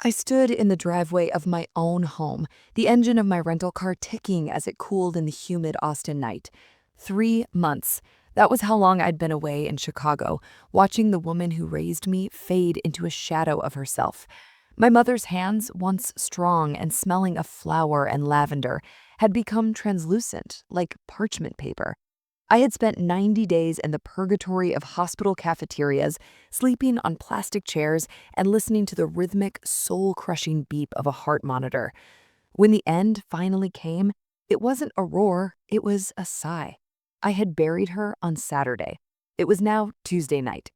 I stood in the driveway of my own home, the engine of my rental car ticking as it cooled in the humid Austin night. 3 months. That was how long I'd been away in Chicago, watching the woman who raised me fade into a shadow of herself. My mother's hands, once strong and smelling of flower and lavender, had become translucent, like parchment paper. I had spent 90 days in the purgatory of hospital cafeterias, sleeping on plastic chairs and listening to the rhythmic, soul-crushing beep of a heart monitor. When the end finally came, it wasn't a roar, it was a sigh. I had buried her on Saturday. It was now Tuesday night.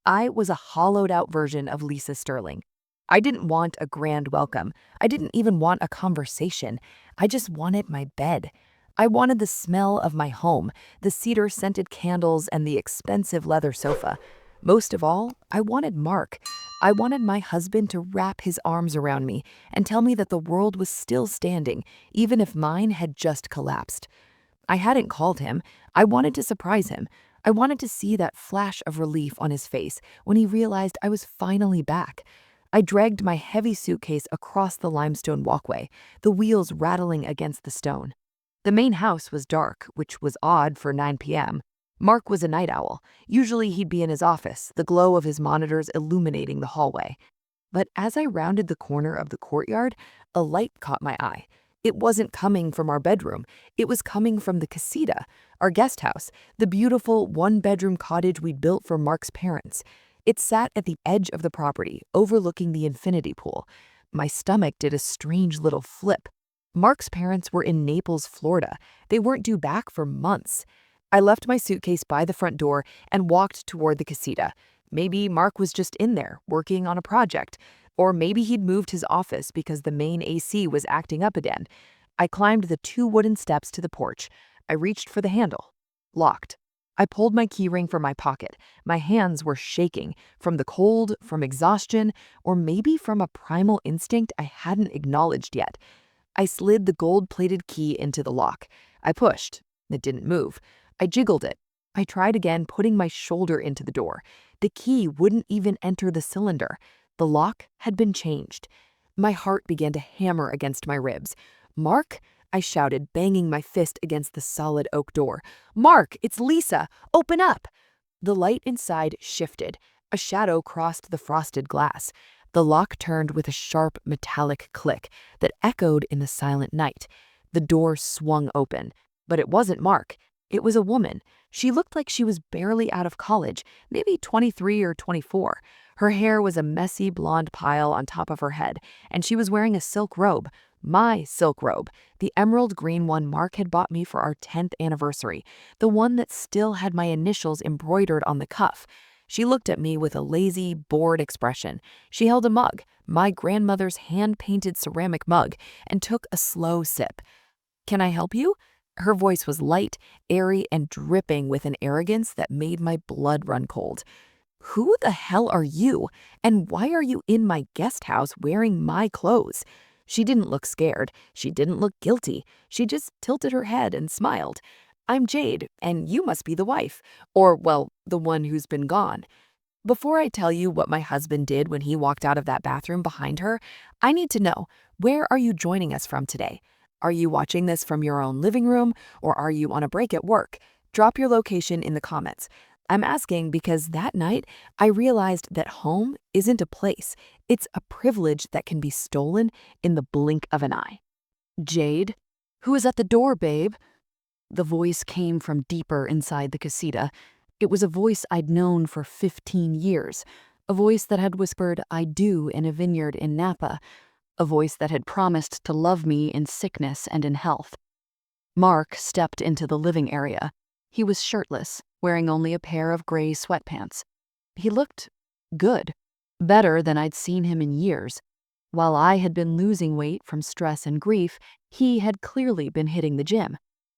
I was a hollowed-out version of Lisa Sterling. I didn't want a grand welcome. I didn't even want a conversation. I just wanted my bed. I wanted the smell of my home, the cedar-scented candles and the expensive leather sofa. Most of all, I wanted Mark. I wanted my husband to wrap his arms around me and tell me that the world was still standing, even if mine had just collapsed. I hadn't called him. I wanted to surprise him. I wanted to see that flash of relief on his face when he realized I was finally back. I dragged my heavy suitcase across the limestone walkway, the wheels rattling against the stone. The main house was dark, which was odd for 9 p.m. Mark was a night owl. Usually he'd be in his office, the glow of his monitors illuminating the hallway. But as I rounded the corner of the courtyard, a light caught my eye. It wasn't coming from our bedroom. It was coming from the casita, our guest house, the beautiful one-bedroom cottage we'd built for Mark's parents. It sat at the edge of the property, overlooking the infinity pool. My stomach did a strange little flip. Mark's parents were in Naples, Florida. They weren't due back for months. I left my suitcase by the front door and walked toward the casita. Maybe Mark was just in there, working on a project. Or maybe he'd moved his office because the main AC was acting up again. I climbed the 2 wooden steps to the porch. I reached for the handle. Locked. I pulled my keyring from my pocket. My hands were shaking, from the cold, from exhaustion, or maybe from a primal instinct I hadn't acknowledged yet. I slid the gold-plated key into the lock. I pushed. It didn't move. I jiggled it. I tried again, putting my shoulder into the door. The key wouldn't even enter the cylinder. The lock had been changed. My heart began to hammer against my ribs. "Mark?" I shouted, banging my fist against the solid oak door. "Mark, it's Lisa! Open up!" The light inside shifted. A shadow crossed the frosted glass. The lock turned with a sharp, metallic click that echoed in the silent night. The door swung open. But it wasn't Mark. It was a woman. She looked like she was barely out of college, maybe 23 or 24. Her hair was a messy blonde pile on top of her head, and she was wearing a silk robe. My silk robe, the emerald green one Mark had bought me for our 10th anniversary, the one that still had my initials embroidered on the cuff. She looked at me with a lazy, bored expression. She held a mug, my grandmother's hand-painted ceramic mug, and took a slow sip. "Can I help you?" Her voice was light, airy, and dripping with an arrogance that made my blood run cold. "Who the hell are you? And why are you in my guest house wearing my clothes?" She didn't look scared. She didn't look guilty. She just tilted her head and smiled. "I'm Jade, and you must be the wife. Or, well, the one who's been gone." Before I tell you what my husband did when he walked out of that bathroom behind her, I need to know, where are you joining us from today? Are you watching this from your own living room, or are you on a break at work? Drop your location in the comments. I'm asking because that night I realized that home isn't a place. It's a privilege that can be stolen in the blink of an eye. "Jade? Who is at the door, babe?" The voice came from deeper inside the casita. It was a voice I'd known for 15 years, a voice that had whispered, "I do" in a vineyard in Napa, a voice that had promised to love me in sickness and in health. Mark stepped into the living area. He was shirtless, wearing only a pair of gray sweatpants. He looked good, better than I'd seen him in years. While I had been losing weight from stress and grief, he had clearly been hitting the gym.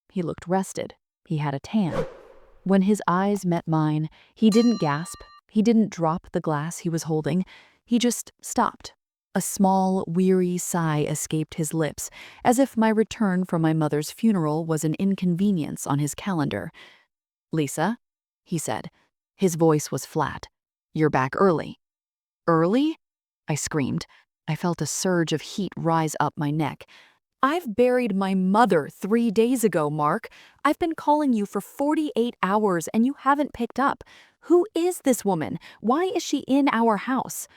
He looked rested. He had a tan. When his eyes met mine, he didn't gasp. He didn't drop the glass he was holding. He just stopped. A small, weary sigh escaped his lips, as if my return from my mother's funeral was an inconvenience on his calendar. "Lisa," he said. His voice was flat. "You're back early." "Early?" I screamed. I felt a surge of heat rise up my neck. I've buried my mother 3 days ago, Mark. I've been calling you for 48 hours and you haven't picked up. Who is this woman? Why is she in our house?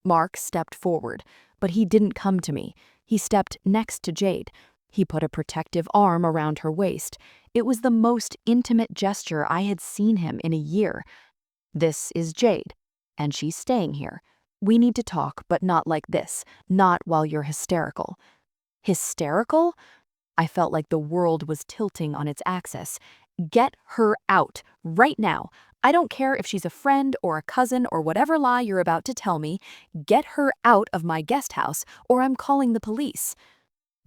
Mark stepped forward, but he didn't come to me. He stepped next to Jade. He put a protective arm around her waist. It was the most intimate gesture I had seen him in a year. This is Jade, and she's staying here. We need to talk, but not like this, not while you're hysterical. Hysterical? I felt like the world was tilting on its axis. Get her out, right now. I don't care if she's a friend or a cousin or whatever lie you're about to tell me. Get her out of my guest house, or I'm calling the police.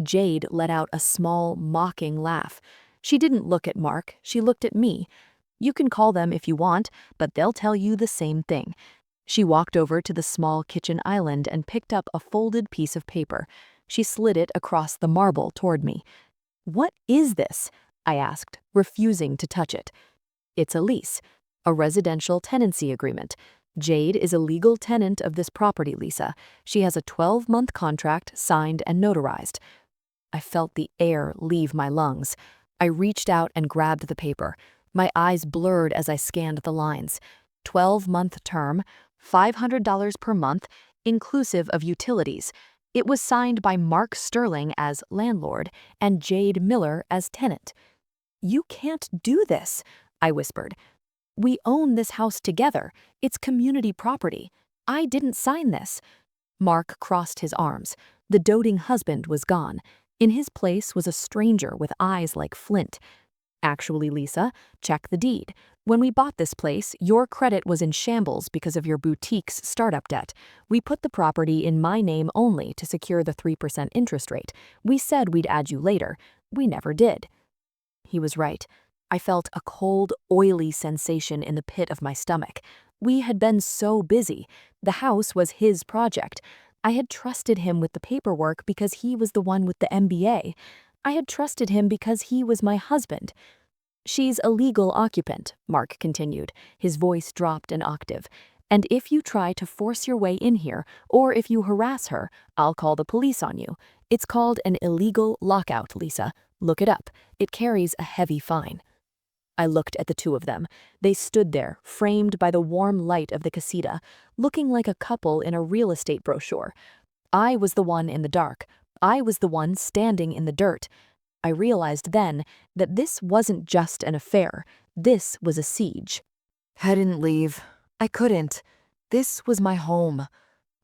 Jade let out a small, mocking laugh. She didn't look at Mark, she looked at me. You can call them if you want, but they'll tell you the same thing. She walked over to the small kitchen island and picked up a folded piece of paper. She slid it across the marble toward me. "What is this?" I asked, refusing to touch it. "It's a lease, a residential tenancy agreement. Jade is a legal tenant of this property, Lisa. She has a 12-month contract signed and notarized." I felt the air leave my lungs. I reached out and grabbed the paper. My eyes blurred as I scanned the lines. 12-month term, $500 per month, inclusive of utilities. It was signed by Mark Sterling as landlord and Jade Miller as tenant. "You can't do this," I whispered. "We own this house together. It's community property. I didn't sign this." Mark crossed his arms. The doting husband was gone. In his place was a stranger with eyes like flint. "Actually, Lisa, check the deed. When we bought this place, your credit was in shambles because of your boutique's startup debt. We put the property in my name only to secure the 3% interest rate. We said we'd add you later. We never did." He was right. I felt a cold, oily sensation in the pit of my stomach. We had been so busy. The house was his project. I had trusted him with the paperwork because he was the one with the MBA. I had trusted him because he was my husband. "She's a legal occupant," Mark continued. His voice dropped an octave. "And if you try to force your way in here, or if you harass her, I'll call the police on you. It's called an illegal lockout, Lisa. Look it up. It carries a heavy fine." I looked at the two of them. They stood there, framed by the warm light of the casita, looking like a couple in a real estate brochure. I was the one in the dark. I was the one standing in the dirt. I realized then that this wasn't just an affair. This was a siege. I didn't leave. I couldn't. This was my home.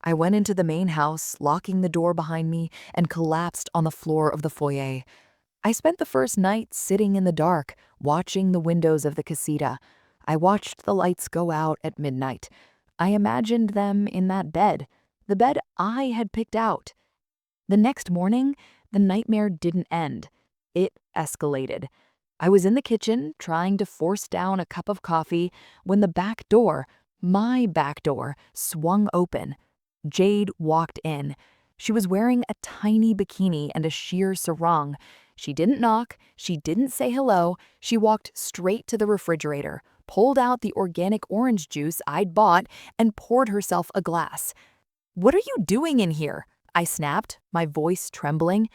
I went into the main house, locking the door behind me, and collapsed on the floor of the foyer. I spent the first night sitting in the dark, watching the windows of the casita. I watched the lights go out at midnight. I imagined them in that bed, the bed I had picked out. The next morning, the nightmare didn't end. It escalated. I was in the kitchen, trying to force down a cup of coffee, when the back door, my back door, swung open. Jade walked in. She was wearing a tiny bikini and a sheer sarong. She didn't knock, she didn't say hello, she walked straight to the refrigerator, pulled out the organic orange juice I'd bought, and poured herself a glass. "What are you doing in here?" I snapped, my voice trembling.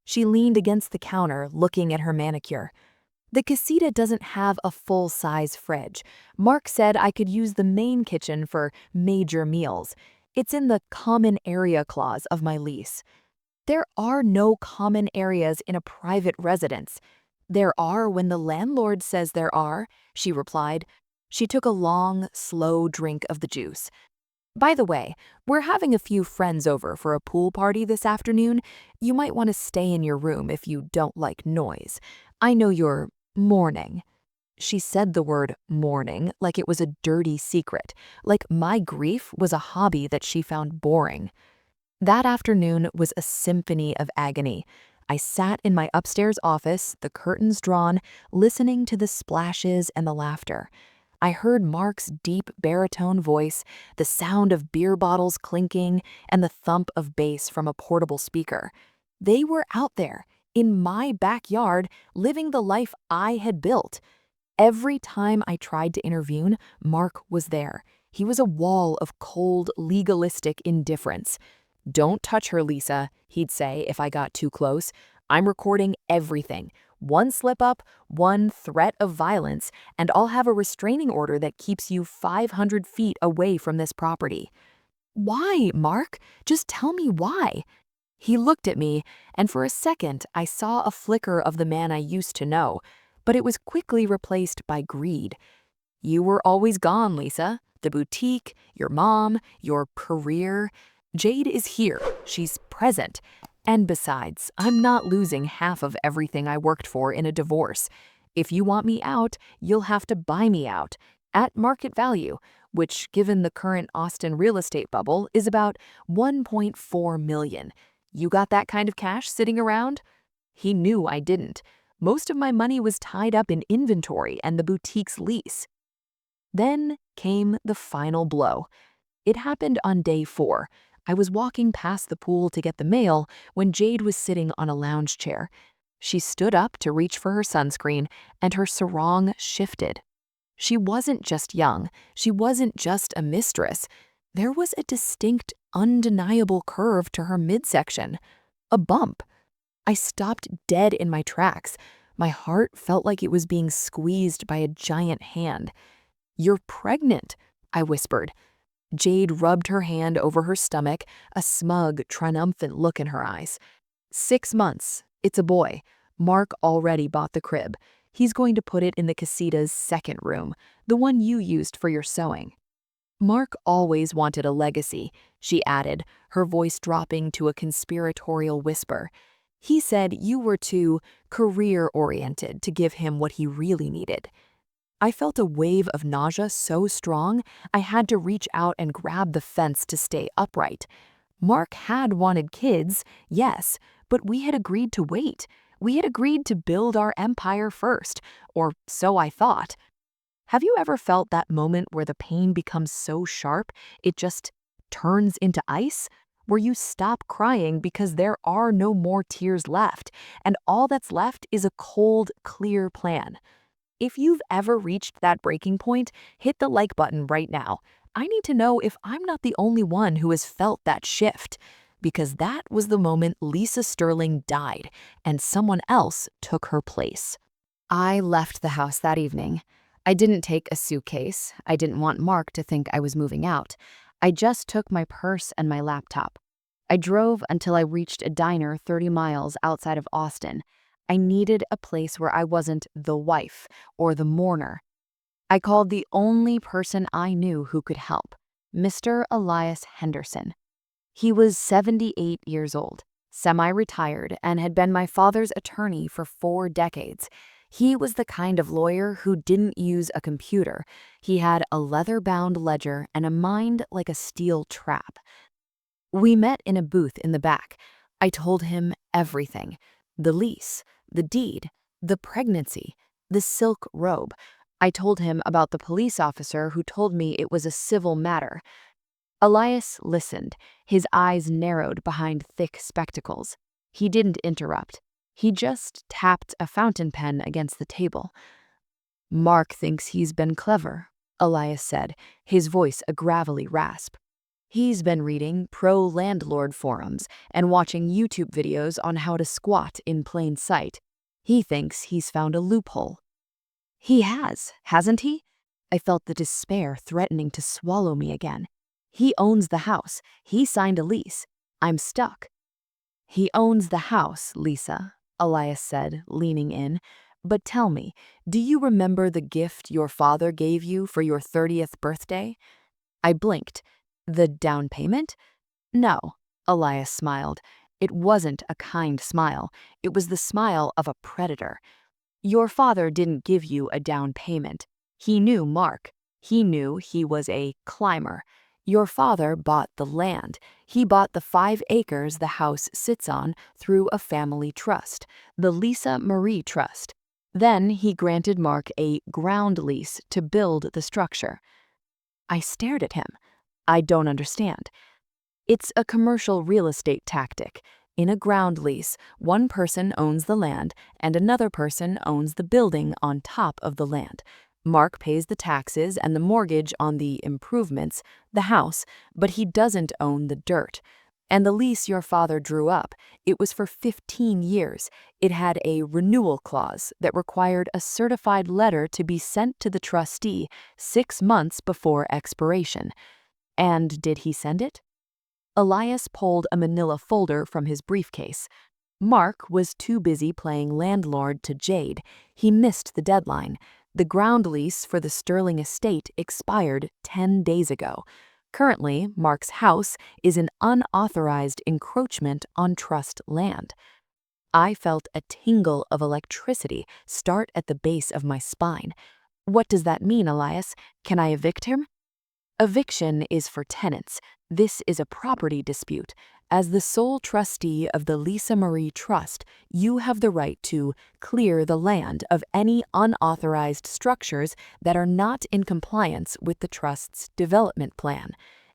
She leaned against the counter, looking at her manicure. "The casita doesn't have a full-size fridge. Mark said I could use the main kitchen for major meals. It's in the common area clause of my lease." "There are no common areas in a private residence." "There are when the landlord says there are," she replied. She took a long, slow drink of the juice. "By the way, we're having a few friends over for a pool party this afternoon. You might want to stay in your room if you don't like noise. I know you're mourning." She said the word mourning like it was a dirty secret, like my grief was a hobby that she found boring. That afternoon was a symphony of agony. I sat in my upstairs office, the curtains drawn, listening to the splashes and the laughter. I heard Mark's deep baritone voice, the sound of beer bottles clinking, and the thump of bass from a portable speaker. They were out there, in my backyard, living the life I had built. Every time I tried to intervene, Mark was there. He was a wall of cold, legalistic indifference. "Don't touch her, Lisa," he'd say if I got too close. "I'm recording everything. One slip up, one threat of violence, and I'll have a restraining order that keeps you 500 feet away from this property." "Why, Mark? Just tell me why." He looked at me, and for a second I saw a flicker of the man I used to know, but it was quickly replaced by greed. "You were always gone, Lisa. The boutique, your mom, your career. Jade is here. She's present. And besides, I'm not losing half of everything I worked for in a divorce. If you want me out, you'll have to buy me out at market value, which, given the current Austin real estate bubble, is about 1.4 million. You got that kind of cash sitting around?" He knew I didn't. Most of my money was tied up in inventory and the boutique's lease. Then came the final blow. It happened on day 4. I was walking past the pool to get the mail when Jade was sitting on a lounge chair. She stood up to reach for her sunscreen, and her sarong shifted. She wasn't just young. She wasn't just a mistress. There was a distinct, undeniable curve to her midsection. A bump. I stopped dead in my tracks. My heart felt like it was being squeezed by a giant hand. "You're pregnant," I whispered. Jade rubbed her hand over her stomach, a smug, triumphant look in her eyes. "6 months. It's a boy. Mark already bought the crib. He's going to put it in the casita's second room, the one you used for your sewing." "Mark always wanted a legacy," she added, her voice dropping to a conspiratorial whisper. "He said you were too career-oriented to give him what he really needed." I felt a wave of nausea so strong, I had to reach out and grab the fence to stay upright. Mark had wanted kids, yes, but we had agreed to wait. We had agreed to build our empire first, or so I thought. Have you ever felt that moment where the pain becomes so sharp, it just turns into ice? Where you stop crying because there are no more tears left, and all that's left is a cold, clear plan. If you've ever reached that breaking point, hit the like button right now. I need to know if I'm not the only one who has felt that shift, because that was the moment Lisa Sterling died and someone else took her place. I left the house that evening. I didn't take a suitcase. I didn't want Mark to think I was moving out. I just took my purse and my laptop. I drove until I reached a diner 30 miles outside of Austin. I needed a place where I wasn't the wife or the mourner. I called the only person I knew who could help, Mr. Elias Henderson. He was 78 years old, semi-retired, and had been my father's attorney for 4 decades. He was the kind of lawyer who didn't use a computer. He had a leather-bound ledger and a mind like a steel trap. We met in a booth in the back. I told him everything. The lease, the deed, the pregnancy, the silk robe. I told him about the police officer who told me it was a civil matter. Elias listened, his eyes narrowed behind thick spectacles. He didn't interrupt. He just tapped a fountain pen against the table. "Mark thinks he's been clever," Elias said, his voice a gravelly rasp. "He's been reading pro-landlord forums and watching YouTube videos on how to squat in plain sight. He thinks he's found a loophole." "He has, hasn't he?" I felt the despair threatening to swallow me again. "He owns the house. He signed a lease. I'm stuck." "He owns the house, Lisa," Elias said, leaning in. "But tell me, do you remember the gift your father gave you for your 30th birthday?" I blinked. "The down payment?" "No," Elias smiled. It wasn't a kind smile. It was the smile of a predator. "Your father didn't give you a down payment. He knew Mark. He knew he was a climber. Your father bought the land. He bought the 5 acres the house sits on through a family trust, the Lisa Marie Trust. Then he granted Mark a ground lease to build the structure." I stared at him. "I don't understand." "It's a commercial real estate tactic. In a ground lease, one person owns the land and another person owns the building on top of the land. Mark pays the taxes and the mortgage on the improvements, the house, but he doesn't own the dirt. And the lease your father drew up, it was for 15 years. It had a renewal clause that required a certified letter to be sent to the trustee 6 months before expiration. And did he send it? Elias pulled a manila folder from his briefcase. Mark was too busy playing landlord to Jade. He missed the deadline. The ground lease for the Sterling estate expired 10 days ago. Currently, Mark's house is an unauthorized encroachment on trust land. I felt a tingle of electricity start at the base of my spine. What does that mean, Elias? Can I evict him? Eviction is for tenants. This is a property dispute. As the sole trustee of the Lisa Marie Trust, you have the right to clear the land of any unauthorized structures that are not in compliance with the trust's development plan,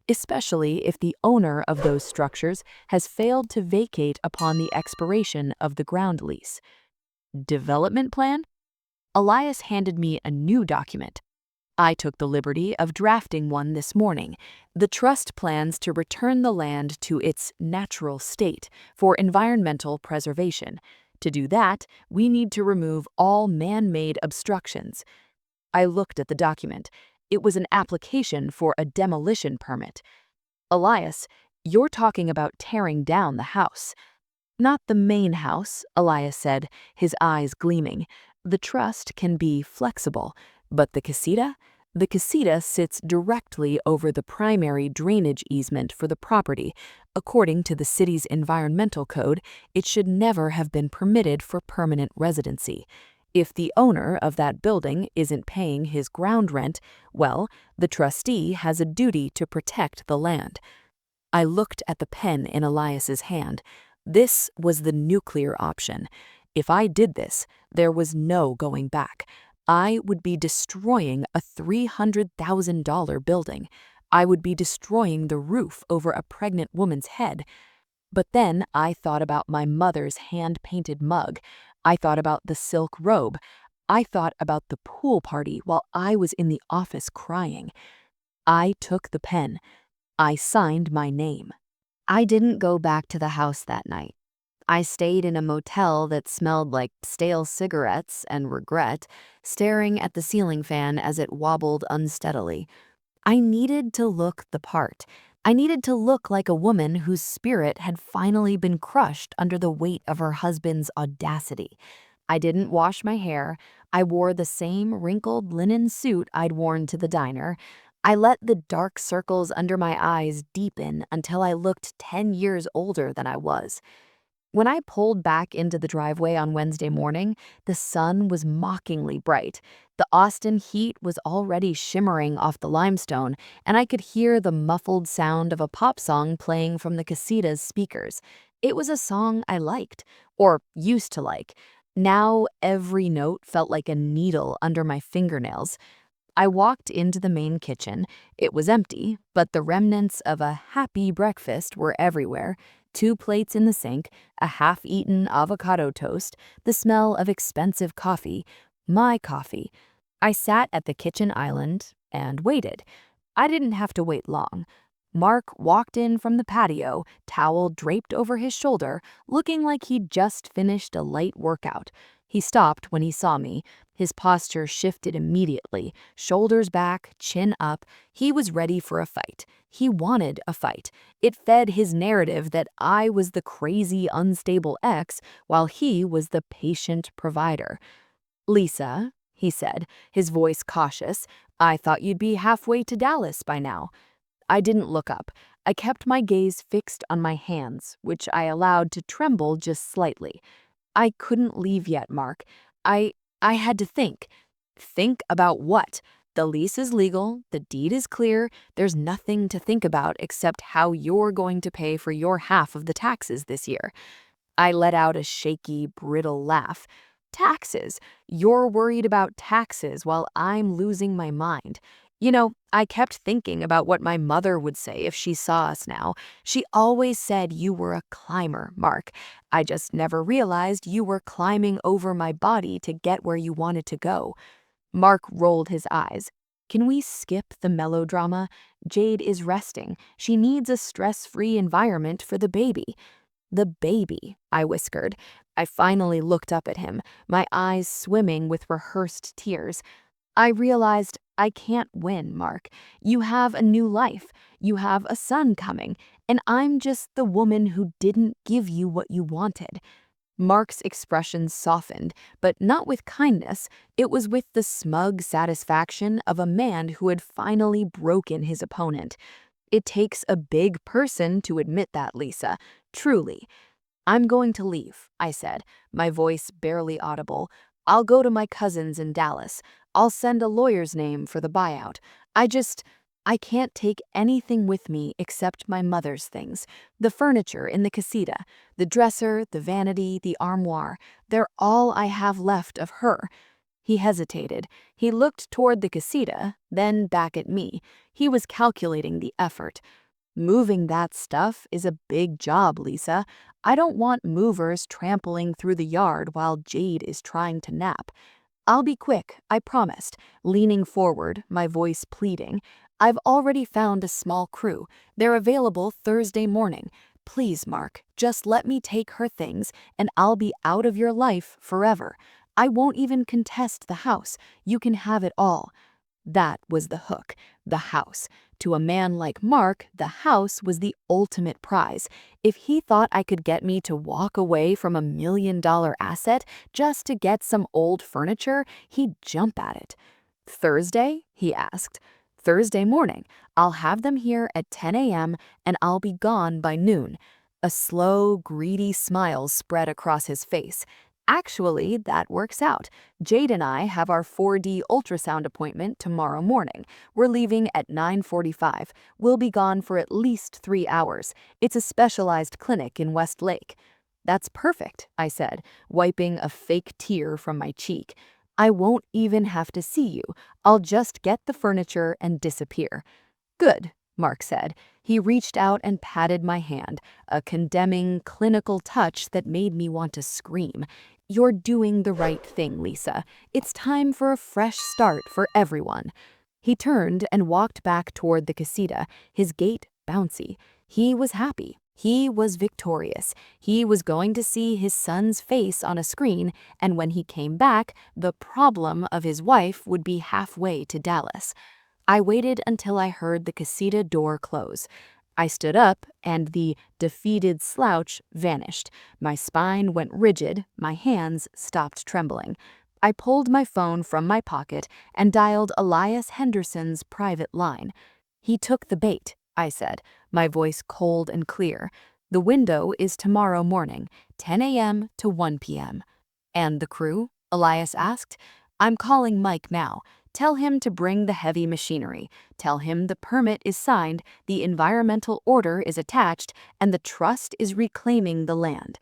especially if the owner of those structures has failed to vacate upon the expiration of the ground lease. Development plan? Elias handed me a new document. I took the liberty of drafting one this morning. The trust plans to return the land to its natural state for environmental preservation. To do that, we need to remove all man-made obstructions. I looked at the document. It was an application for a demolition permit. Elias, you're talking about tearing down the house. Not the main house, Elias said, his eyes gleaming. The trust can be flexible. But the casita? The casita sits directly over the primary drainage easement for the property. According to the city's environmental code, it should never have been permitted for permanent residency. If the owner of that building isn't paying his ground rent, well, the trustee has a duty to protect the land. I looked at the pen in Elias's hand. This was the nuclear option. If I did this, there was no going back. I would be destroying a $300,000 building. I would be destroying the roof over a pregnant woman's head. But then I thought about my mother's hand-painted mug. I thought about the silk robe. I thought about the pool party while I was in the office crying. I took the pen. I signed my name. I didn't go back to the house that night. I stayed in a motel that smelled like stale cigarettes and regret, staring at the ceiling fan as it wobbled unsteadily. I needed to look the part. I needed to look like a woman whose spirit had finally been crushed under the weight of her husband's audacity. I didn't wash my hair. I wore the same wrinkled linen suit I'd worn to the diner. I let the dark circles under my eyes deepen until I looked 10 years older than I was. When I pulled back into the driveway on Wednesday morning, the sun was mockingly bright. The Austin heat was already shimmering off the limestone, and I could hear the muffled sound of a pop song playing from the casita's speakers. It was a song I liked, or used to like. Now every note felt like a needle under my fingernails. I walked into the main kitchen. It was empty, but the remnants of a happy breakfast were everywhere. 2 plates in the sink, a half-eaten avocado toast, the smell of expensive coffee, my coffee. I sat at the kitchen island and waited. I didn't have to wait long. Mark walked in from the patio, towel draped over his shoulder, looking like he'd just finished a light workout. He stopped when he saw me. His posture shifted immediately, shoulders back, chin up. He was ready for a fight. He wanted a fight. It fed his narrative that I was the crazy, unstable ex, while he was the patient provider. "Lisa," he said, his voice cautious, "I thought you'd be halfway to Dallas by now." I didn't look up. I kept my gaze fixed on my hands, which I allowed to tremble just slightly. I couldn't leave yet, Mark. I had to think. Think about what? The lease is legal, the deed is clear, there's nothing to think about except how you're going to pay for your half of the taxes this year. I let out a shaky, brittle laugh. Taxes. You're worried about taxes while I'm losing my mind. You know, I kept thinking about what my mother would say if she saw us now. She always said you were a climber, Mark. I just never realized you were climbing over my body to get where you wanted to go. Mark rolled his eyes. Can we skip the melodrama? Jade is resting. She needs a stress-free environment for the baby. The baby, I whispered. I finally looked up at him, my eyes swimming with rehearsed tears. I realized I can't win, Mark. You have a new life. You have a son coming, and I'm just the woman who didn't give you what you wanted. Mark's expression softened, but not with kindness. It was with the smug satisfaction of a man who had finally broken his opponent. It takes a big person to admit that, Lisa. Truly. I'm going to leave, I said, my voice barely audible. I'll go to my cousins in Dallas. I'll send a lawyer's name for the buyout. I can't take anything with me except my mother's things. The furniture in the casita, the dresser, the vanity, the armoire. They're all I have left of her. He hesitated. He looked toward the casita, then back at me. He was calculating the effort. Moving that stuff is a big job, Lisa. I don't want movers trampling through the yard while Jade is trying to nap. I'll be quick, I promised, leaning forward, my voice pleading. I've already found a small crew. They're available Thursday morning. Please, Mark, just let me take her things and I'll be out of your life forever. I won't even contest the house. You can have it all. That was the hook, the house. To a man like Mark, the house was the ultimate prize. If he thought I could get me to walk away from $1 million asset just to get some old furniture, he'd jump at it. Thursday? He asked. Thursday morning. I'll have them here at 10 a.m. and I'll be gone by noon. A slow, greedy smile spread across his face. Actually, that works out. Jade and I have our 4D ultrasound appointment tomorrow morning. We're leaving at 9:45. We'll be gone for at least 3 hours. It's a specialized clinic in Westlake. That's perfect, I said, wiping a fake tear from my cheek. I won't even have to see you. I'll just get the furniture and disappear. Good, Mark said. He reached out and patted my hand, a condemning, clinical touch that made me want to scream. You're doing the right thing, Lisa. It's time for a fresh start for everyone. He turned and walked back toward the casita, his gait bouncy. He was happy. He was victorious. He was going to see his son's face on a screen, and when he came back, the problem of his wife would be halfway to Dallas. I waited until I heard the casita door close. I stood up, and the defeated slouch vanished. My spine went rigid, my hands stopped trembling. I pulled my phone from my pocket and dialed Elias Henderson's private line. He took the bait, I said, my voice cold and clear. The window is tomorrow morning, 10 a.m. to 1 p.m. And the crew? Elias asked. I'm calling Mike now. Tell him to bring the heavy machinery. Tell him the permit is signed, the environmental order is attached, and the trust is reclaiming the land.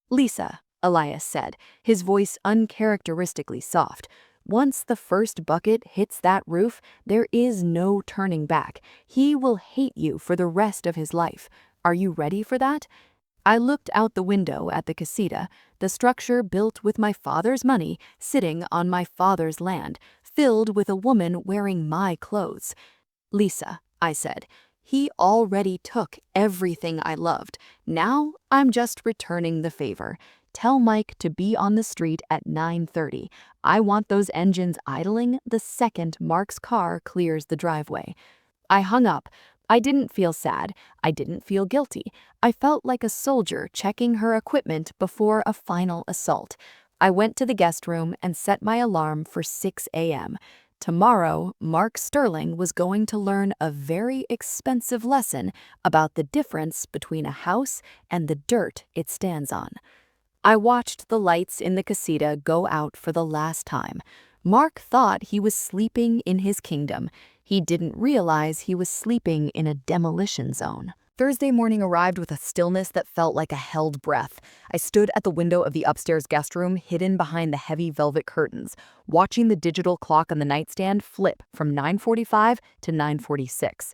Lisa, Elias said, his voice uncharacteristically soft. Once the first bucket hits that roof, there is no turning back. He will hate you for the rest of his life. Are you ready for that? I looked out the window at the casita, the structure built with my father's money, sitting on my father's land, filled with a woman wearing my clothes. Lisa, I said, he already took everything I loved. Now I'm just returning the favor. Tell Mike to be on the street at 9:30. I want those engines idling the second Mark's car clears the driveway. I hung up. I didn't feel sad. I didn't feel guilty. I felt like a soldier checking her equipment before a final assault. I went to the guest room and set my alarm for 6 a.m. Tomorrow, Mark Sterling was going to learn a very expensive lesson about the difference between a house and the dirt it stands on. I watched the lights in the casita go out for the last time. Mark thought he was sleeping in his kingdom. He didn't realize he was sleeping in a demolition zone. Thursday morning arrived with a stillness that felt like a held breath. I stood at the window of the upstairs guest room, hidden behind the heavy velvet curtains, watching the digital clock on the nightstand flip from 9:45 to 9:46.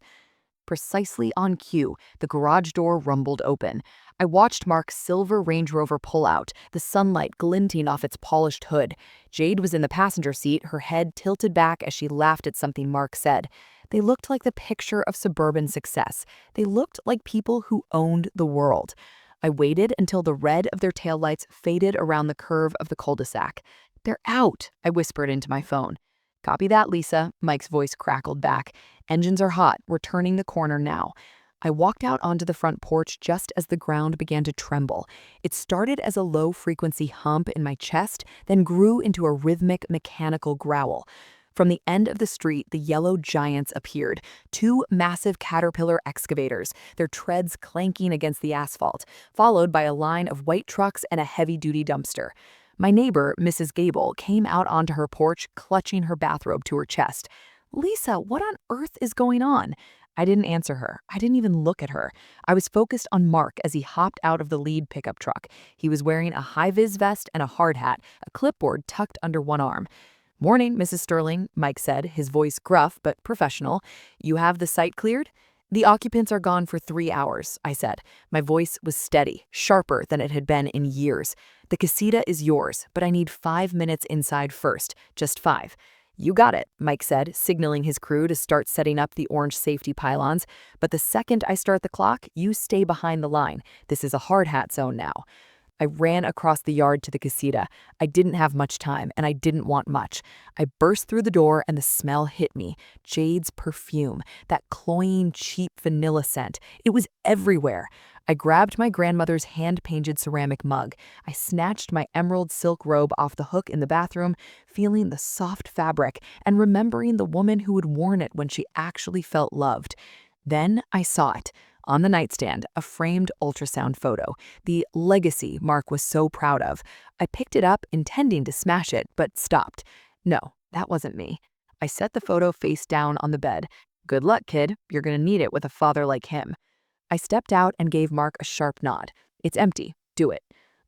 Precisely on cue, the garage door rumbled open. I watched Mark's silver Range Rover pull out, the sunlight glinting off its polished hood. Jade was in the passenger seat, her head tilted back as she laughed at something Mark said. They looked like the picture of suburban success. They looked like people who owned the world. I waited until the red of their taillights faded around the curve of the cul-de-sac. "They're out," I whispered into my phone. "Copy that, Lisa," Mike's voice crackled back. "Engines are hot. We're turning the corner now." I walked out onto the front porch just as the ground began to tremble. It started as a low-frequency hump in my chest, then grew into a rhythmic, mechanical growl. From the end of the street, the yellow giants appeared, two massive caterpillar excavators, their treads clanking against the asphalt, followed by a line of white trucks and a heavy-duty dumpster. My neighbor, Mrs. Gable, came out onto her porch, clutching her bathrobe to her chest. "Lisa, what on earth is going on?" I didn't answer her. I didn't even look at her. I was focused on Mark as he hopped out of the lead pickup truck. He was wearing a high-vis vest and a hard hat, a clipboard tucked under one arm. "Morning, Mrs. Sterling," Mike said, his voice gruff but professional. "You have the site cleared?" "The occupants are gone for 3 hours," I said. My voice was steady, sharper than it had been in years. "The casita is yours, but I need 5 minutes inside first, just 5. "You got it," Mike said, signaling his crew to start setting up the orange safety pylons. "But the second I start the clock, you stay behind the line. This is a hard hat zone now." I ran across the yard to the casita. I didn't have much time, and I didn't want much. I burst through the door, and the smell hit me. Jade's perfume, that cloying, cheap vanilla scent. It was everywhere. I grabbed my grandmother's hand-painted ceramic mug. I snatched my emerald silk robe off the hook in the bathroom, feeling the soft fabric and remembering the woman who had worn it when she actually felt loved. Then I saw it. On the nightstand, a framed ultrasound photo, the legacy Mark was so proud of. I picked it up, intending to smash it, but stopped. No, that wasn't me. I set the photo face down on the bed. "Good luck, kid. You're gonna need it with a father like him." I stepped out and gave Mark a sharp nod. "It's empty. Do it."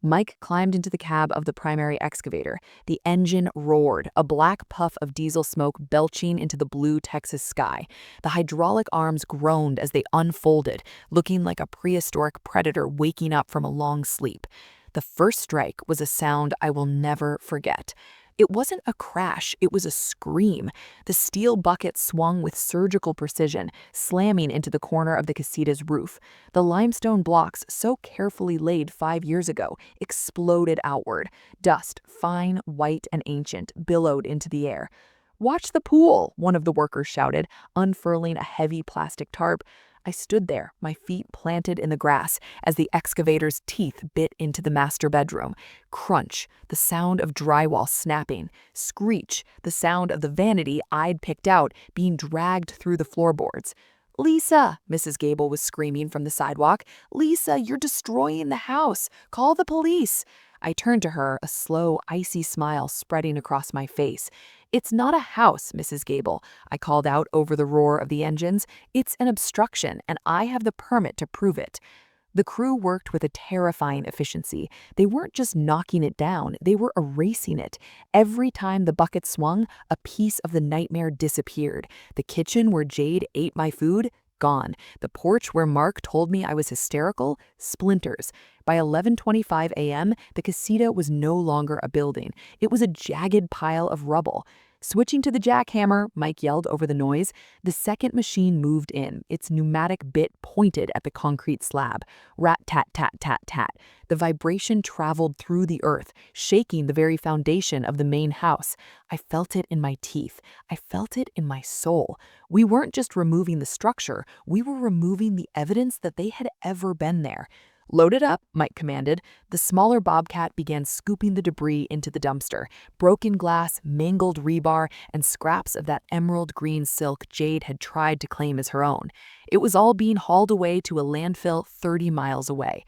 Mike climbed into the cab of the primary excavator. The engine roared, a black puff of diesel smoke belching into the blue Texas sky. The hydraulic arms groaned as they unfolded, looking like a prehistoric predator waking up from a long sleep. The first strike was a sound I will never forget. It wasn't a crash, it was a scream. The steel bucket swung with surgical precision, slamming into the corner of the casita's roof. The limestone blocks, so carefully laid 5 years ago, exploded outward. Dust, fine, white, and ancient, billowed into the air. "Watch the pool," one of the workers shouted, unfurling a heavy plastic tarp. I stood there, my feet planted in the grass, as the excavator's teeth bit into the master bedroom. Crunch, the sound of drywall snapping. Screech, the sound of the vanity I'd picked out being dragged through the floorboards. "Lisa," Mrs. Gable was screaming from the sidewalk. "Lisa, you're destroying the house. Call the police." I turned to her, a slow, icy smile spreading across my face. "It's not a house, Mrs. Gable," I called out over the roar of the engines. "It's an obstruction, and I have the permit to prove it." The crew worked with a terrifying efficiency. They weren't just knocking it down, they were erasing it. Every time the bucket swung, a piece of the nightmare disappeared. The kitchen where Jade ate my food, gone. The porch where Mark told me I was hysterical, splinters. By 11:25 a.m., the casita was no longer a building. It was a jagged pile of rubble. Switching to the jackhammer, Mike yelled over the noise. The second machine moved in, its pneumatic bit pointed at the concrete slab. Rat-tat-tat-tat-tat. The vibration traveled through the earth, shaking the very foundation of the main house. I felt it in my teeth. I felt it in my soul. We weren't just removing the structure, we were removing the evidence that they had ever been there. "Load it up," Mike commanded. The smaller bobcat began scooping the debris into the dumpster. Broken glass, mangled rebar, and scraps of that emerald green silk Jade had tried to claim as her own. It was all being hauled away to a landfill 30 miles away.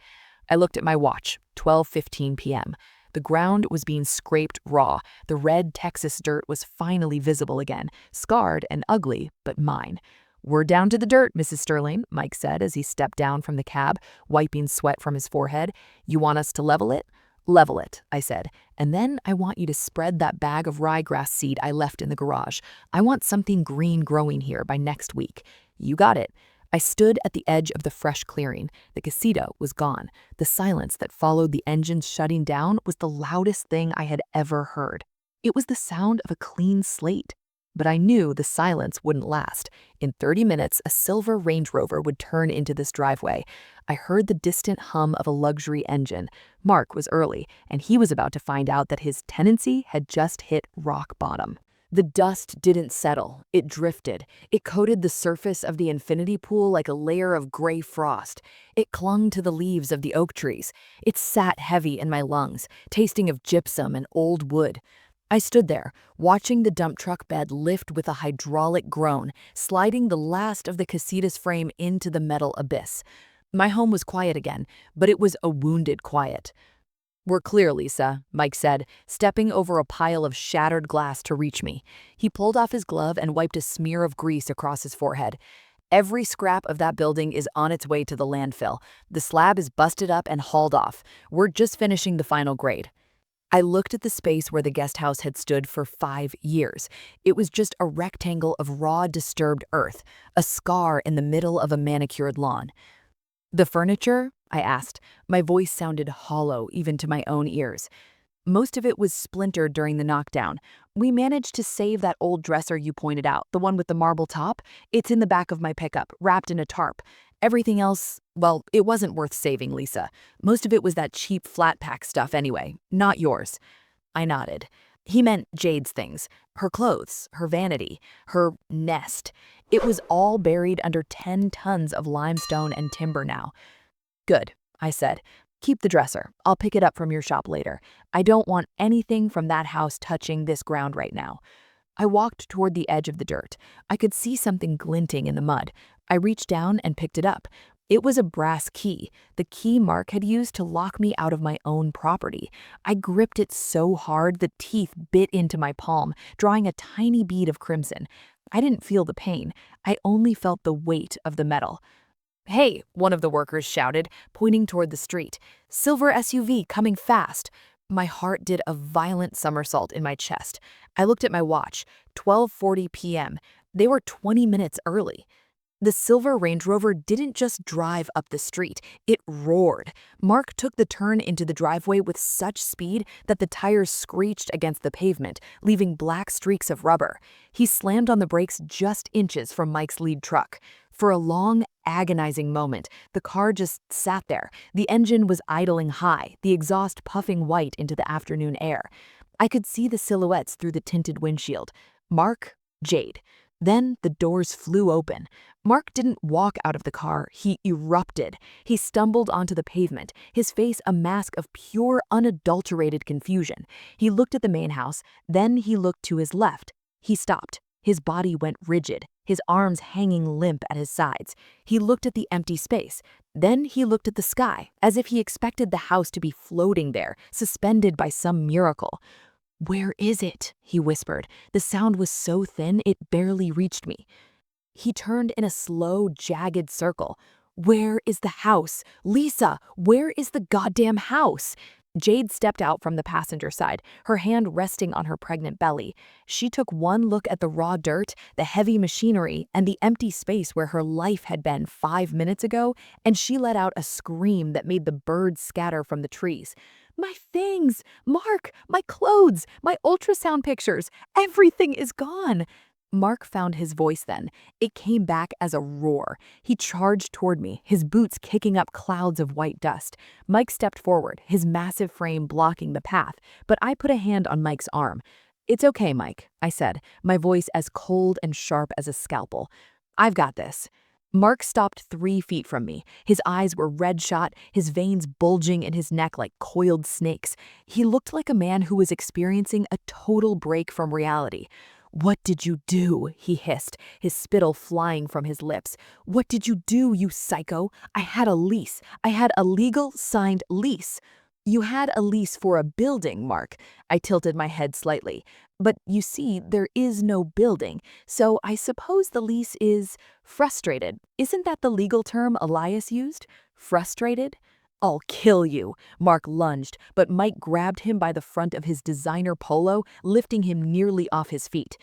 I looked at my watch, 12:15 p.m. The ground was being scraped raw. The red Texas dirt was finally visible again, scarred and ugly, but mine. "We're down to the dirt, Mrs. Sterling," Mike said as he stepped down from the cab, wiping sweat from his forehead. "You want us to level it?" "Level it," I said. "And then I want you to spread that bag of ryegrass seed I left in the garage. I want something green growing here by next week." "You got it." I stood at the edge of the fresh clearing. The casita was gone. The silence that followed the engine shutting down was the loudest thing I had ever heard. It was the sound of a clean slate. But I knew the silence wouldn't last. In 30 minutes, a silver Range Rover would turn into this driveway. I heard the distant hum of a luxury engine. Mark was early, and he was about to find out that his tenancy had just hit rock bottom. The dust didn't settle. It drifted. It coated the surface of the infinity pool like a layer of gray frost. It clung to the leaves of the oak trees. It sat heavy in my lungs, tasting of gypsum and old wood. I stood there, watching the dump truck bed lift with a hydraulic groan, sliding the last of the casita's frame into the metal abyss. My home was quiet again, but it was a wounded quiet. "We're clear, Lisa," Mike said, stepping over a pile of shattered glass to reach me. He pulled off his glove and wiped a smear of grease across his forehead. "Every scrap of that building is on its way to the landfill. The slab is busted up and hauled off. We're just finishing the final grade." I looked at the space where the guest house had stood for 5 years. It was just a rectangle of raw, disturbed earth, a scar in the middle of a manicured lawn. "The furniture?" I asked. My voice sounded hollow even to my own ears. "Most of it was splintered during the knockdown. We managed to save that old dresser you pointed out, the one with the marble top. It's in the back of my pickup, wrapped in a tarp. Everything else, well, it wasn't worth saving, Lisa. Most of it was that cheap flat pack stuff anyway, not yours." I nodded. He meant Jade's things, her clothes, her vanity, her nest. It was all buried under 10 tons of limestone and timber now. "Good," I said. "Keep the dresser. I'll pick it up from your shop later. I don't want anything from that house touching this ground right now." I walked toward the edge of the dirt. I could see something glinting in the mud. I reached down and picked it up. It was a brass key, the key Mark had used to lock me out of my own property. I gripped it so hard the teeth bit into my palm, drawing a tiny bead of crimson. I didn't feel the pain. I only felt the weight of the metal. "Hey," one of the workers shouted, pointing toward the street. "Silver SUV coming fast." My heart did a violent somersault in my chest. I looked at my watch, 12:40 p.m. They were 20 minutes early. The silver Range Rover didn't just drive up the street, it roared. Mark took the turn into the driveway with such speed that the tires screeched against the pavement, leaving black streaks of rubber. He slammed on the brakes just inches from Mike's lead truck. For a long, agonizing moment, the car just sat there. The engine was idling high, the exhaust puffing white into the afternoon air. I could see the silhouettes through the tinted windshield. Mark, Jade. Then the doors flew open. Mark didn't walk out of the car, he erupted. He stumbled onto the pavement, his face a mask of pure, unadulterated confusion. He looked at the main house, then he looked to his left. He stopped. His body went rigid, his arms hanging limp at his sides. He looked at the empty space. Then he looked at the sky, as if he expected the house to be floating there, suspended by some miracle. "Where is it?" he whispered. The sound was so thin it barely reached me. He turned in a slow, jagged circle. "Where is the house? Lisa, where is the goddamn house?" Jade stepped out from the passenger side, her hand resting on her pregnant belly. She took one look at the raw dirt, the heavy machinery, and the empty space where her life had been 5 minutes ago, and she let out a scream that made the birds scatter from the trees. "My things! Mark! My clothes! My ultrasound pictures! Everything is gone!" Mark found his voice then. It came back as a roar. He charged toward me, his boots kicking up clouds of white dust. Mike stepped forward, his massive frame blocking the path, but I put a hand on Mike's arm. "It's okay, Mike," I said, my voice as cold and sharp as a scalpel. "I've got this." Mark stopped 3 feet from me. His eyes were red-shot, his veins bulging in his neck like coiled snakes. He looked like a man who was experiencing a total break from reality. "What did you do?" he hissed, his spittle flying from his lips. "What did you do, you psycho? I had a lease. I had a legal, signed lease." "You had a lease for a building, Mark." I tilted my head slightly. "But you see, there is no building, so I suppose the lease is frustrated. Isn't that the legal term Elias used? Frustrated?" "I'll kill you." Mark lunged, but Mike grabbed him by the front of his designer polo, lifting him nearly off his feet.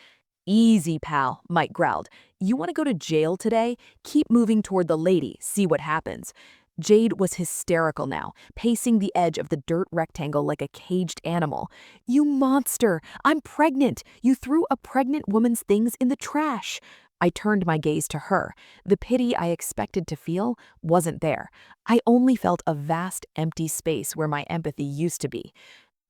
Easy, pal, Mike growled. You want to go to jail today? Keep moving toward the lady, see what happens. Jade was hysterical now, pacing the edge of the dirt rectangle like a caged animal. You monster! I'm pregnant! You threw a pregnant woman's things in the trash! I turned my gaze to her. The pity I expected to feel wasn't there. I only felt a vast, empty space where my empathy used to be.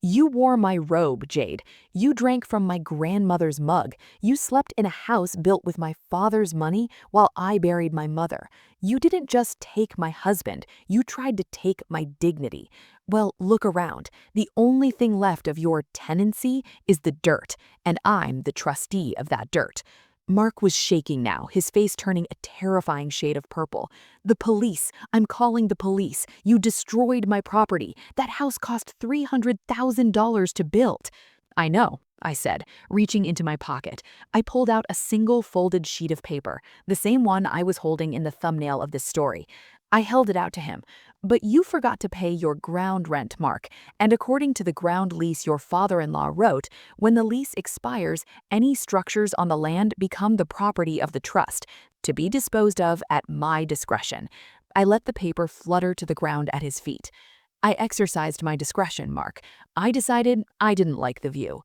You wore my robe, Jade. You drank from my grandmother's mug. You slept in a house built with my father's money while I buried my mother. You didn't just take my husband, you tried to take my dignity. Well, look around. The only thing left of your tenancy is the dirt, and I'm the trustee of that dirt. Mark was shaking now, his face turning a terrifying shade of purple. The police! I'm calling the police! You destroyed my property! That house cost $300,000 to build! I know, I said, reaching into my pocket. I pulled out a single folded sheet of paper, the same one I was holding in the thumbnail of this story. I held it out to him. But you forgot to pay your ground rent, Mark, and according to the ground lease your father-in-law wrote, when the lease expires, any structures on the land become the property of the trust, to be disposed of at my discretion. I let the paper flutter to the ground at his feet. I exercised my discretion, Mark. I decided I didn't like the view.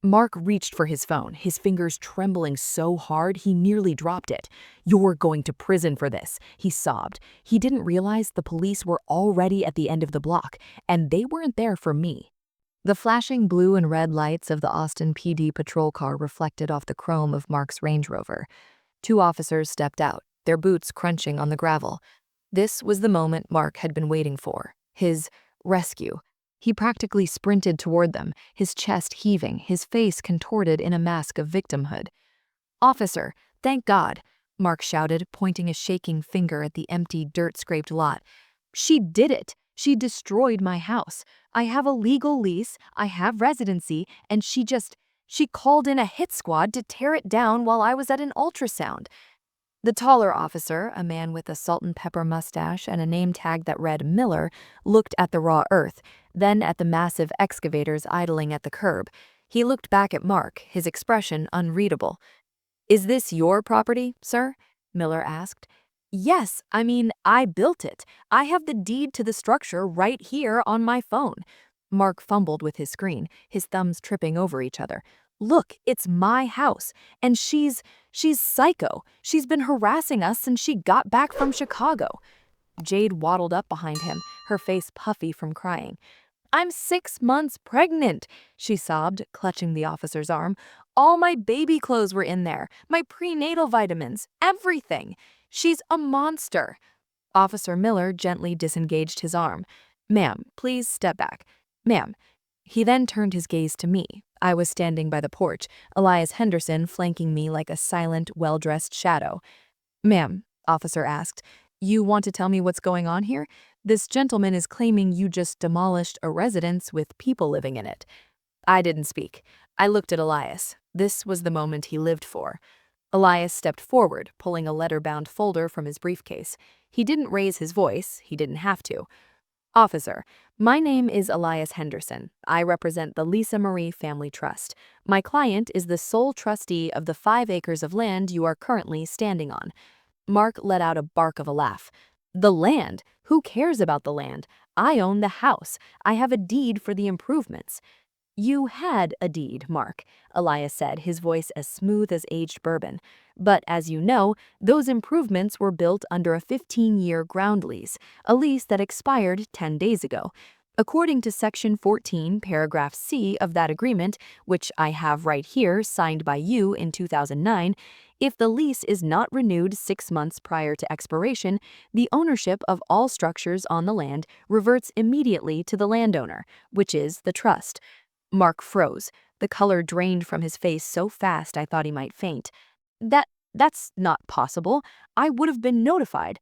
Mark reached for his phone, his fingers trembling so hard he nearly dropped it. You're going to prison for this, he sobbed. He didn't realize the police were already at the end of the block, and they weren't there for me. The flashing blue and red lights of the Austin PD patrol car reflected off the chrome of Mark's Range Rover. Two officers stepped out, their boots crunching on the gravel. This was the moment Mark had been waiting for, his rescue. He practically sprinted toward them, his chest heaving, his face contorted in a mask of victimhood. "Officer, thank God," Mark shouted, pointing a shaking finger at the empty, dirt-scraped lot. "She did it! She destroyed my house. I have a legal lease, I have residency, and she called in a hit squad to tear it down while I was at an ultrasound." The taller officer, a man with a salt and pepper mustache and a name tag that read Miller, looked at the raw earth, then at the massive excavators idling at the curb. He looked back at Mark, his expression unreadable. "Is this your property, sir?" Miller asked. "Yes, I built it. I have the deed to the structure right here on my phone." Mark fumbled with his screen, his thumbs tripping over each other. "Look, it's my house, and she's psycho. She's been harassing us since she got back from Chicago." Jade waddled up behind him, her face puffy from crying. "I'm 6 months pregnant," she sobbed, clutching the officer's arm. "All my baby clothes were in there, my prenatal vitamins, everything. She's a monster." Officer Miller gently disengaged his arm. "Ma'am, please step back. Ma'am." He then turned his gaze to me. I was standing by the porch, Elias Henderson flanking me like a silent, well-dressed shadow. "Ma'am," officer asked, "you want to tell me what's going on here? This gentleman is claiming you just demolished a residence with people living in it." I didn't speak. I looked at Elias. This was the moment he lived for. Elias stepped forward, pulling a letter-bound folder from his briefcase. He didn't raise his voice. He didn't have to. "Officer, my name is Elias Henderson. I represent the Lisa Marie Family Trust. My client is the sole trustee of the 5 acres of land you are currently standing on." Mark let out a bark of a laugh. "The land? Who cares about the land? I own the house. I have a deed for the improvements." "You had a deed, Mark," Elias said, his voice as smooth as aged bourbon. "But as you know, those improvements were built under a 15-year ground lease, a lease that expired 10 days ago. According to Section 14, Paragraph C of that agreement, which I have right here signed by you in 2009, if the lease is not renewed 6 months prior to expiration, the ownership of all structures on the land reverts immediately to the landowner, which is the trust." Mark froze. The color drained from his face so fast I thought he might faint. That's not possible. I would have been notified."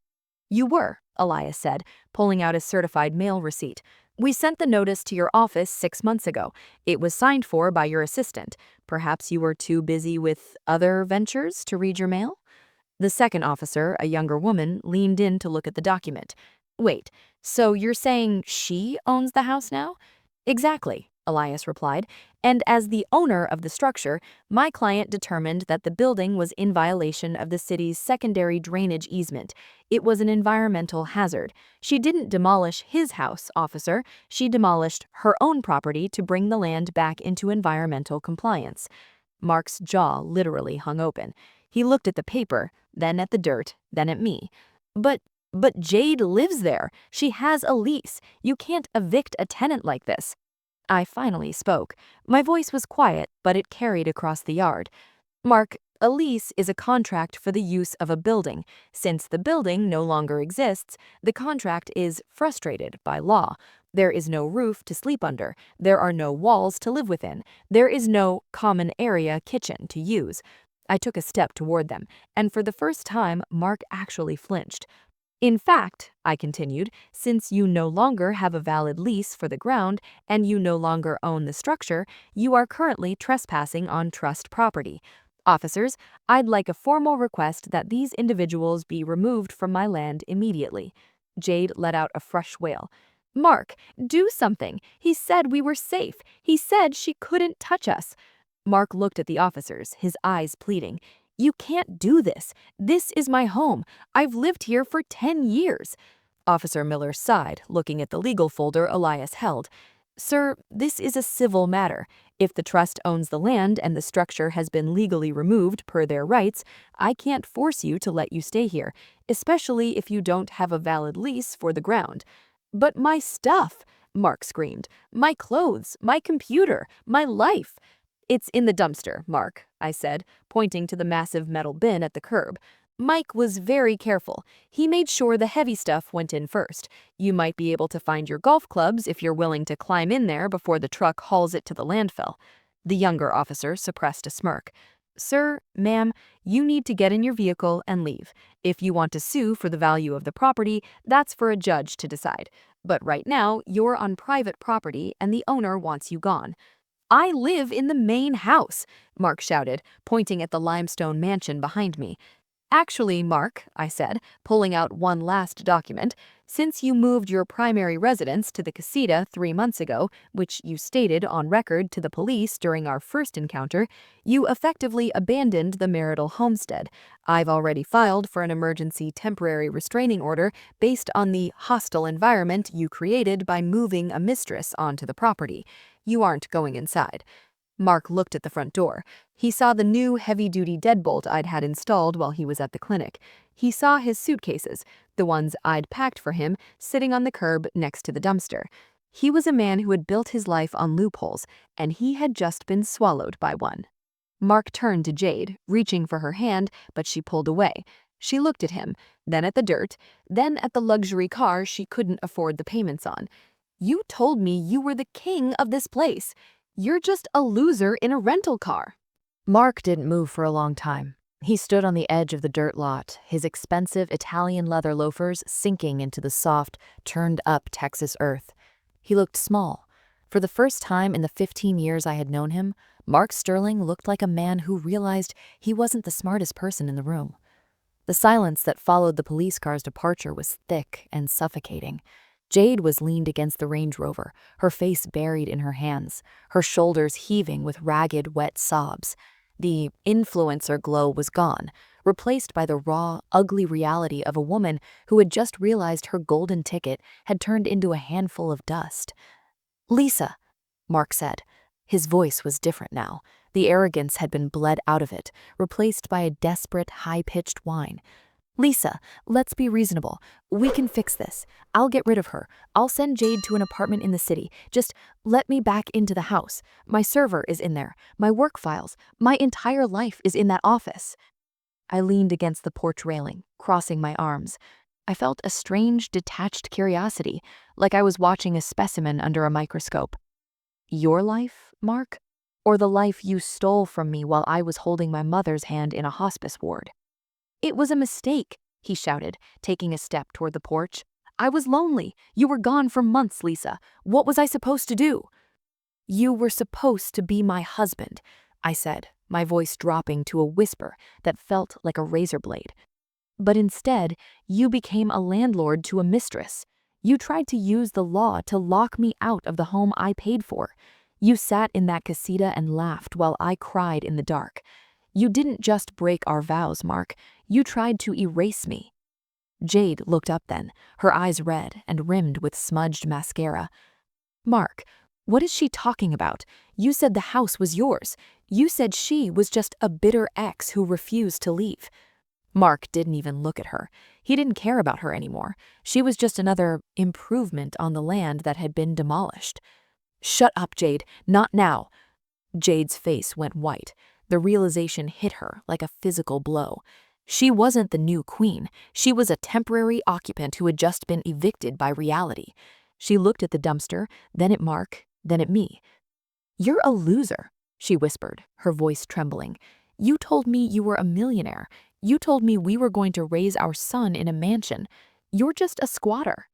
"You were," Elias said, pulling out his certified mail receipt. "We sent the notice to your office 6 months ago. It was signed for by your assistant. Perhaps you were too busy with other ventures to read your mail?" The second officer, a younger woman, leaned in to look at the document. "Wait, so you're saying she owns the house now?" "Exactly. Elias replied, and as the owner of the structure, my client determined that the building was in violation of the city's secondary drainage easement. It was an environmental hazard. She didn't demolish his house, officer. She demolished her own property to bring the land back into environmental compliance. Mark's jaw literally hung open. He looked at the paper, then at the dirt, then at me. But Jade lives there. She has a lease. You can't evict a tenant like this. I finally spoke. My voice was quiet, but it carried across the yard. Mark, a lease is a contract for the use of a building. Since the building no longer exists, the contract is frustrated by law. There is no roof to sleep under. There are no walls to live within. There is no common area kitchen to use. I took a step toward them, and for the first time, Mark actually flinched. In fact, I continued, since you no longer have a valid lease for the ground and you no longer own the structure, you are currently trespassing on trust property. Officers, I'd like a formal request that these individuals be removed from my land immediately. Jade let out a fresh wail. Mark, do something. He said we were safe. He said she couldn't touch us. Mark looked at the officers, his eyes pleading. You can't do this. This is my home. I've lived here for 10 years. Officer Miller sighed, looking at the legal folder Elias held. Sir, this is a civil matter. If the trust owns the land and the structure has been legally removed per their rights, I can't force you to let you stay here, especially if you don't have a valid lease for the ground. But my stuff, Mark screamed. My clothes, my computer, my life. It's in the dumpster, Mark, I said, pointing to the massive metal bin at the curb. Mike was very careful. He made sure the heavy stuff went in first. You might be able to find your golf clubs if you're willing to climb in there before the truck hauls it to the landfill. The younger officer suppressed a smirk. Sir, ma'am, you need to get in your vehicle and leave. If you want to sue for the value of the property, that's for a judge to decide. But right now, you're on private property and the owner wants you gone. I live in the main house, Mark shouted, pointing at the limestone mansion behind me. Actually, Mark, I said, pulling out one last document, since you moved your primary residence to the casita 3 months ago, which you stated on record to the police during our first encounter, you effectively abandoned the marital homestead. I've already filed for an emergency temporary restraining order based on the hostile environment you created by moving a mistress onto the property. You aren't going inside. Mark looked at the front door. He saw the new heavy-duty deadbolt I'd had installed while he was at the clinic. He saw his suitcases, the ones I'd packed for him, sitting on the curb next to the dumpster. He was a man who had built his life on loopholes, and he had just been swallowed by one. Mark turned to Jade, reaching for her hand, but she pulled away. She looked at him, then at the dirt, then at the luxury car she couldn't afford the payments on. You told me you were the king of this place. You're just a loser in a rental car. Mark didn't move for a long time. He stood on the edge of the dirt lot, his expensive Italian leather loafers sinking into the soft, turned-up Texas earth. He looked small. For the first time in the 15 years I had known him, Mark Sterling looked like a man who realized he wasn't the smartest person in the room. The silence that followed the police car's departure was thick and suffocating. Jade was leaned against the Range Rover, her face buried in her hands, her shoulders heaving with ragged, wet sobs. The influencer glow was gone, replaced by the raw, ugly reality of a woman who had just realized her golden ticket had turned into a handful of dust. Lisa, Mark said. His voice was different now. The arrogance had been bled out of it, replaced by a desperate, high-pitched whine. Lisa, let's be reasonable. We can fix this. I'll get rid of her. I'll send Jade to an apartment in the city. Just let me back into the house. My server is in there. My work files. My entire life is in that office. I leaned against the porch railing, crossing my arms. I felt a strange, detached curiosity, like I was watching a specimen under a microscope. Your life, Mark? Or the life you stole from me while I was holding my mother's hand in a hospice ward? It was a mistake, he shouted, taking a step toward the porch. I was lonely. You were gone for months, Lisa. What was I supposed to do? You were supposed to be my husband, I said, my voice dropping to a whisper that felt like a razor blade. But instead, you became a landlord to a mistress. You tried to use the law to lock me out of the home I paid for. You sat in that casita and laughed while I cried in the dark. You didn't just break our vows, Mark. You tried to erase me." Jade looked up then, her eyes red and rimmed with smudged mascara. "Mark, what is she talking about? You said the house was yours. You said she was just a bitter ex who refused to leave." Mark didn't even look at her. He didn't care about her anymore. She was just another improvement on the land that had been demolished. "Shut up, Jade. Not now." Jade's face went white. The realization hit her like a physical blow. She wasn't the new queen. She was a temporary occupant who had just been evicted by reality. She looked at the dumpster, then at Mark, then at me. "You're a loser," she whispered, her voice trembling. "You told me you were a millionaire. You told me we were going to raise our son in a mansion. You're just a squatter."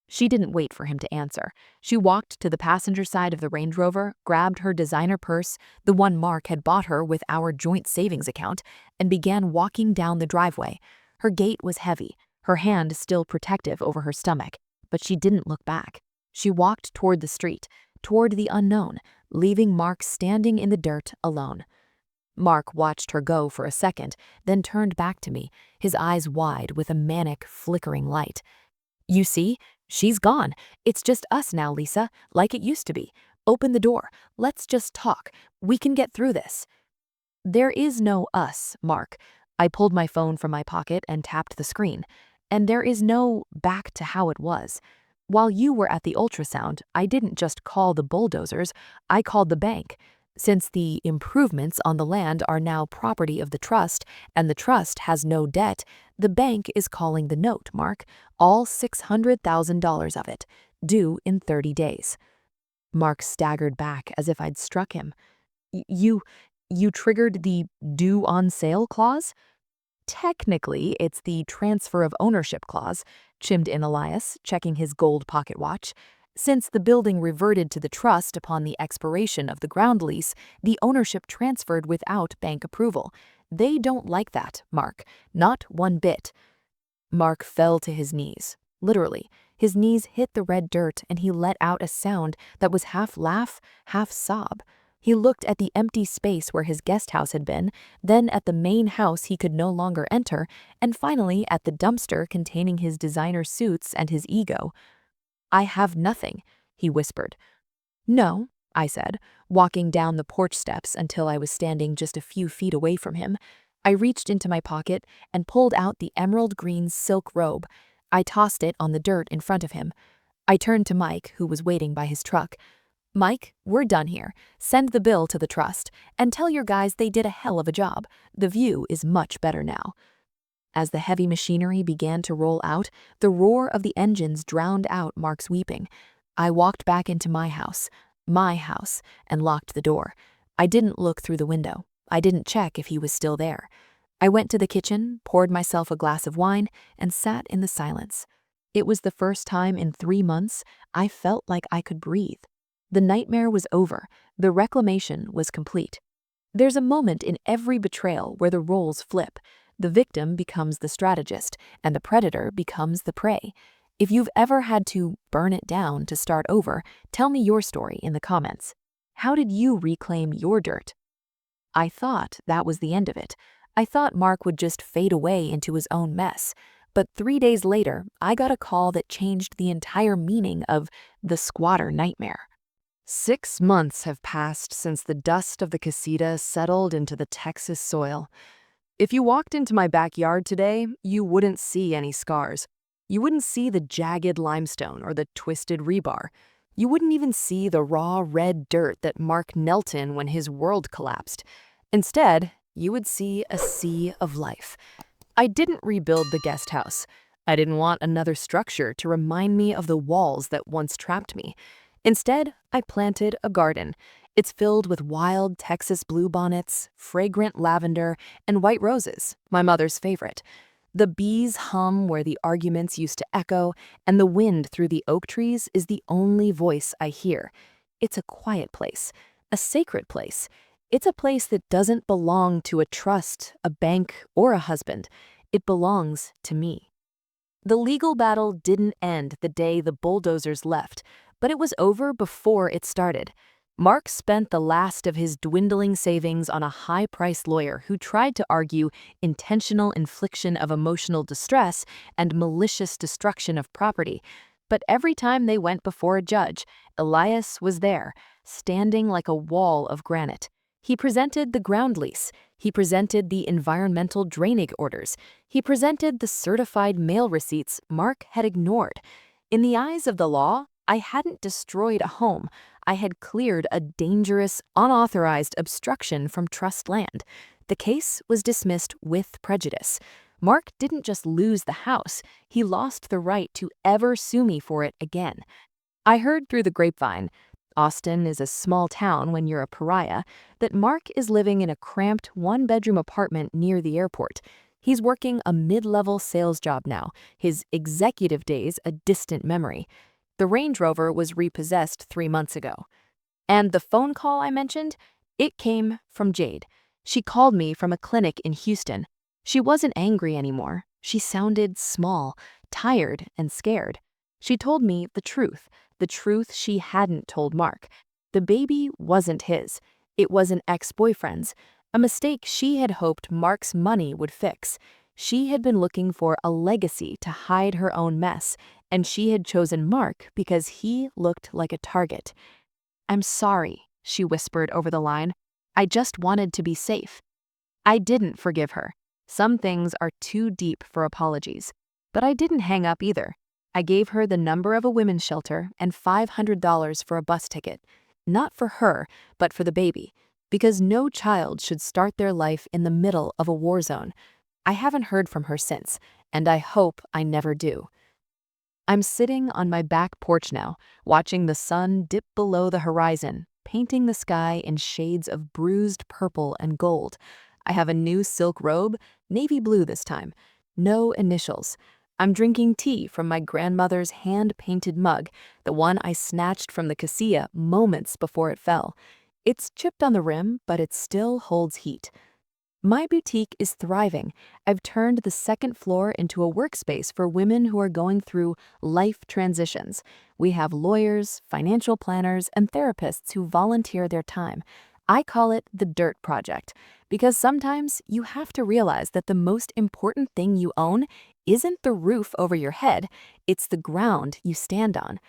She didn't wait for him to answer. She walked to the passenger side of the Range Rover, grabbed her designer purse, the one Mark had bought her with our joint savings account, and began walking down the driveway. Her gait was heavy, her hand still protective over her stomach, but she didn't look back. She walked toward the street, toward the unknown, leaving Mark standing in the dirt alone. Mark watched her go for a second, then turned back to me, his eyes wide with a manic, flickering light. "You see? She's gone. It's just us now, Lisa, like it used to be. Open the door. Let's just talk. We can get through this." "There is no us, Mark." I pulled my phone from my pocket and tapped the screen. "And there is no back to how it was. While you were at the ultrasound, I didn't just call the bulldozers, I called the bank. Since the improvements on the land are now property of the trust, and the trust has no debt, the bank is calling the note, Mark, all $600,000 of it, due in 30 days. Mark staggered back as if I'd struck him. You triggered the due on sale clause?" "Technically, it's the transfer of ownership clause," chimed in Elias, checking his gold pocket watch. "Since the building reverted to the trust upon the expiration of the ground lease, the ownership transferred without bank approval. They don't like that, Mark, not one bit." Mark fell to his knees. Literally, his knees hit the red dirt and he let out a sound that was half laugh, half sob. He looked at the empty space where his guest house had been, then at the main house he could no longer enter, and finally at the dumpster containing his designer suits and his ego. "I have nothing," he whispered. "No," I said, walking down the porch steps until I was standing just a few feet away from him. I reached into my pocket and pulled out the emerald green silk robe. I tossed it on the dirt in front of him. I turned to Mike, who was waiting by his truck. "Mike, we're done here. Send the bill to the trust, and tell your guys they did a hell of a job. The view is much better now." As the heavy machinery began to roll out, the roar of the engines drowned out Mark's weeping. I walked back into my house, and locked the door. I didn't look through the window. I didn't check if he was still there. I went to the kitchen, poured myself a glass of wine, and sat in the silence. It was the first time in 3 months I felt like I could breathe. The nightmare was over. The reclamation was complete. There's a moment in every betrayal where the roles flip. The victim becomes the strategist, and the predator becomes the prey. If you've ever had to burn it down to start over, tell me your story in the comments. How did you reclaim your dirt? I thought that was the end of it. I thought Mark would just fade away into his own mess. But 3 days later, I got a call that changed the entire meaning of the squatter nightmare. 6 months have passed since the dust of the casita settled into the Texas soil. If you walked into my backyard today, you wouldn't see any scars. You wouldn't see the jagged limestone or the twisted rebar. You wouldn't even see the raw red dirt that Mark knelt in when his world collapsed. Instead, you would see a sea of life. I didn't rebuild the guest house. I didn't want another structure to remind me of the walls that once trapped me. Instead, I planted a garden. It's filled with wild Texas bluebonnets, fragrant lavender, and white roses, my mother's favorite. The bees hum where the arguments used to echo, and the wind through the oak trees is the only voice I hear. It's a quiet place, a sacred place. It's a place that doesn't belong to a trust, a bank, or a husband. It belongs to me. The legal battle didn't end the day the bulldozers left, but it was over before it started. Mark spent the last of his dwindling savings on a high-priced lawyer who tried to argue intentional infliction of emotional distress and malicious destruction of property. But every time they went before a judge, Elias was there, standing like a wall of granite. He presented the ground lease. He presented the environmental drainage orders. He presented the certified mail receipts Mark had ignored. In the eyes of the law, I hadn't destroyed a home. I had cleared a dangerous, unauthorized obstruction from trust land. The case was dismissed with prejudice. Mark didn't just lose the house, he lost the right to ever sue me for it again. I heard through the grapevine, Austin is a small town when you're a pariah, that Mark is living in a cramped one-bedroom apartment near the airport. He's working a mid-level sales job now, his executive days a distant memory. The Range Rover was repossessed 3 months ago. And the phone call I mentioned, it came from Jade. She called me from a clinic in Houston. She wasn't angry anymore. She sounded small, tired, and scared. She told me the truth she hadn't told Mark. The baby wasn't his. It was an ex-boyfriend's, a mistake she had hoped Mark's money would fix. She had been looking for a legacy to hide her own mess, and she had chosen Mark because he looked like a target. "I'm sorry," she whispered over the line. "I just wanted to be safe." I didn't forgive her. Some things are too deep for apologies. But I didn't hang up either. I gave her the number of a women's shelter and $500 for a bus ticket. Not for her, but for the baby. Because no child should start their life in the middle of a war zone. I haven't heard from her since, and I hope I never do. I'm sitting on my back porch now, watching the sun dip below the horizon, painting the sky in shades of bruised purple and gold. I have a new silk robe, navy blue this time. No initials. I'm drinking tea from my grandmother's hand-painted mug, the one I snatched from the casilla moments before it fell. It's chipped on the rim, but it still holds heat. My boutique is thriving. I've turned the second floor into a workspace for women who are going through life transitions. We have lawyers, financial planners, and therapists who volunteer their time. I call it the Dirt Project, because sometimes you have to realize that the most important thing you own isn't the roof over your head, it's the ground you stand on.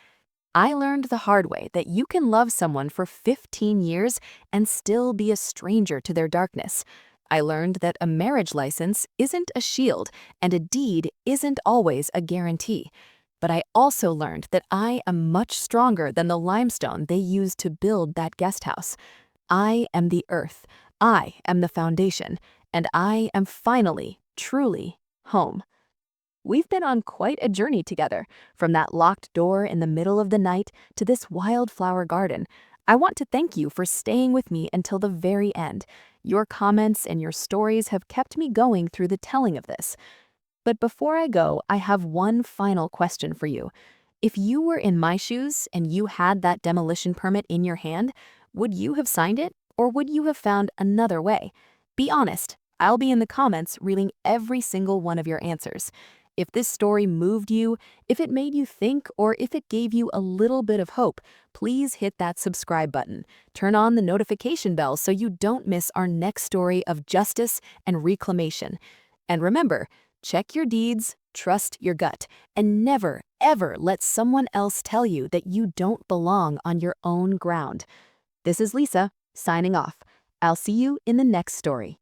I learned the hard way that you can love someone for 15 years and still be a stranger to their darkness. I learned that a marriage license isn't a shield and a deed isn't always a guarantee. But I also learned that I am much stronger than the limestone they used to build that guest house. I am the earth, I am the foundation, and I am finally, truly, home. We've been on quite a journey together, from that locked door in the middle of the night to this wildflower garden. I want to thank you for staying with me until the very end. Your comments and your stories have kept me going through the telling of this. But before I go, I have one final question for you. If you were in my shoes and you had that demolition permit in your hand, would you have signed it, or would you have found another way? Be honest. I'll be in the comments reading every single one of your answers. If this story moved you, if it made you think, or if it gave you a little bit of hope, please hit that subscribe button. Turn on the notification bell so you don't miss our next story of justice and reclamation. And remember, check your deeds, trust your gut, and never, ever let someone else tell you that you don't belong on your own ground. This is Lisa, signing off. I'll see you in the next story.